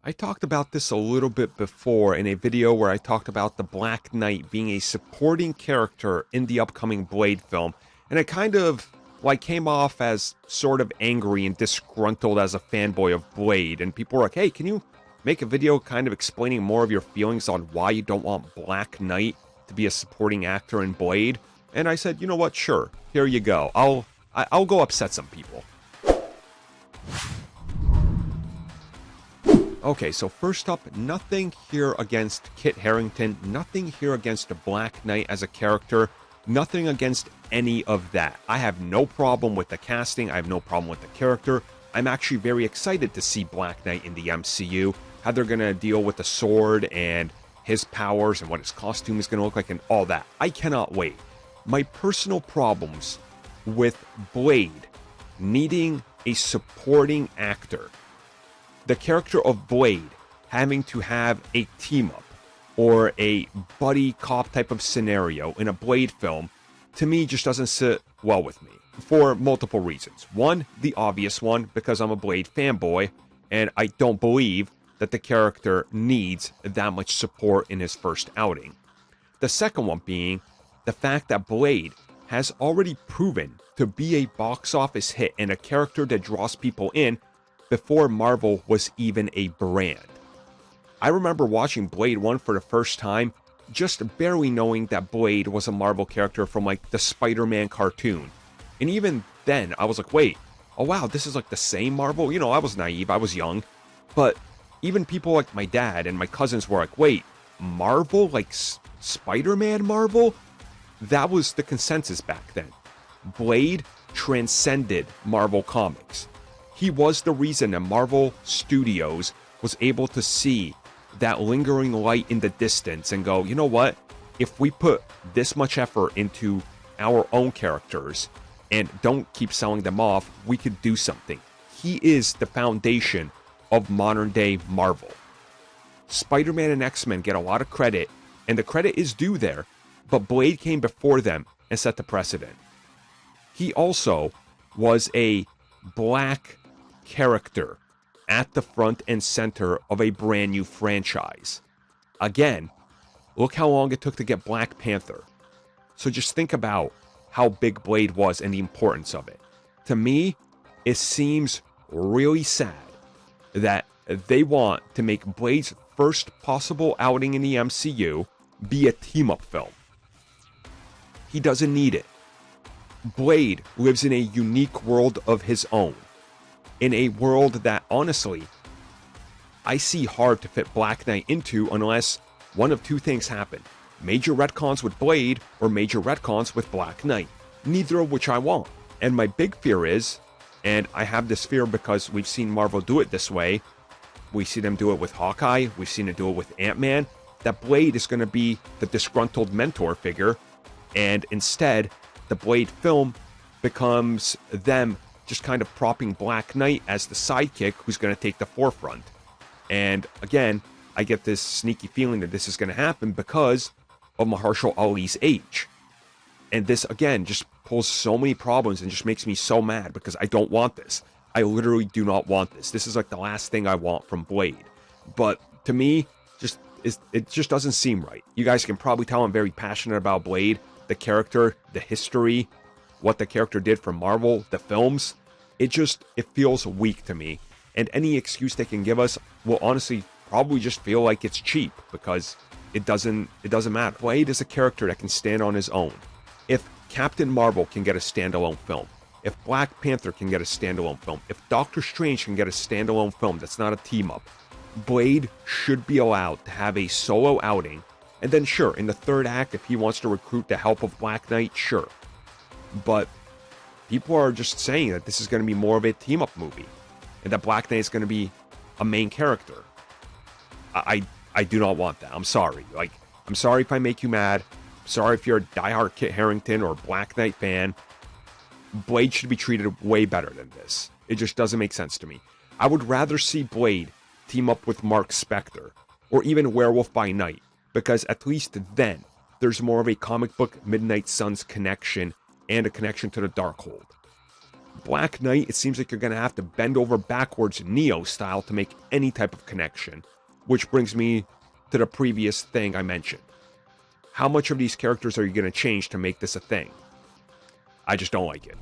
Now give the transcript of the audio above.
I talked about this a little bit before in a video where I talked about the Black Knight being a supporting character in the upcoming Blade film, and I kind of came off as sort of angry and disgruntled as a fanboy of Blade, and people were like, hey, can you make a video kind of explaining more of your feelings on why you don't want Black Knight to be a supporting actor in Blade? And I said, you know what, sure, here you go. I'll go upset some people. Okay, so first up, nothing here against Kit Harington, nothing here against the Black Knight as a character, nothing against any of that. I have no problem with the casting, I have no problem with the character. I'm actually very excited to see Black Knight in the MCU, how they're going to deal with the sword and his powers and what his costume is going to look like and all that. I cannot wait. My personal problems with Blade needing a supporting actor, the character of Blade having to have a team-up or a buddy cop type of scenario in a Blade film, to me just doesn't sit well with me for multiple reasons. One, the obvious one, because I'm a Blade fanboy, and I don't believe that the character needs that much support in his first outing. The second one being the fact that Blade has already proven to be a box office hit and a character that draws people in before Marvel was even a brand. I remember watching Blade 1 for the first time, just barely knowing that Blade was a Marvel character from the Spider-Man cartoon. And even then, I was like, wait, oh wow, this is the same Marvel? You know, I was naive, I was young. But even people like my dad and my cousins were like, wait, Marvel? Spider-Man Marvel? That was the consensus back then. Blade transcended Marvel Comics. He was the reason that Marvel Studios was able to see that lingering light in the distance and go, you know what? If we put this much effort into our own characters and don't keep selling them off, we could do something. He is the foundation of modern day Marvel. Spider-Man and X-Men get a lot of credit, and the credit is due there, but Blade came before them and set the precedent. He also was a black character at the front and center of a brand new franchise. Again, look how long it took to get Black Panther. So just think about how big Blade was and the importance of it. To me, it seems really sad that they want to make Blade's first possible outing in the MCU be a team-up film. He doesn't need it. Blade lives in a unique world of his own. In a world that, honestly, I see hard to fit Black Knight into unless one of two things happen. Major retcons with Blade or major retcons with Black Knight. Neither of which I want. And my big fear is, and I have this fear because we've seen Marvel do it this way, we see them do it with Hawkeye, we've seen it do it with Ant-Man, that Blade is going to be the disgruntled mentor figure, and instead, the Blade film becomes them just kind of propping Black Knight as the sidekick who's going to take the forefront. And again, I get this sneaky feeling that this is going to happen because of Mahershala Ali's age. And this, again, just pulls so many problems and just makes me so mad because I don't want this. I literally do not want this. This is the last thing I want from Blade. But to me, it just doesn't seem right. You guys can probably tell I'm very passionate about Blade, the character, the history, what the character did for Marvel, the films. It feels weak to me. And any excuse they can give us will honestly probably just feel like it's cheap because it doesn't matter. Blade is a character that can stand on his own. If Captain Marvel can get a standalone film, if Black Panther can get a standalone film, if Doctor Strange can get a standalone film that's not a team-up, Blade should be allowed to have a solo outing. And then sure, in the third act, if he wants to recruit the help of Black Knight, sure. But people are just saying that this is going to be more of a team-up movie, and that Black Knight is going to be a main character. I do not want that. I'm sorry. I'm sorry if I make you mad. I'm sorry if you're a diehard Kit Harington or Black Knight fan. Blade should be treated way better than this. It just doesn't make sense to me. I would rather see Blade team up with Mark Spector, or even Werewolf by Night, because at least then, there's more of a comic book Midnight Suns connection and a connection to the Darkhold. Black Knight, it seems like you're going to have to bend over backwards Neo style to make any type of connection. Which brings me to the previous thing I mentioned. How much of these characters are you going to change to make this a thing? I just don't like it.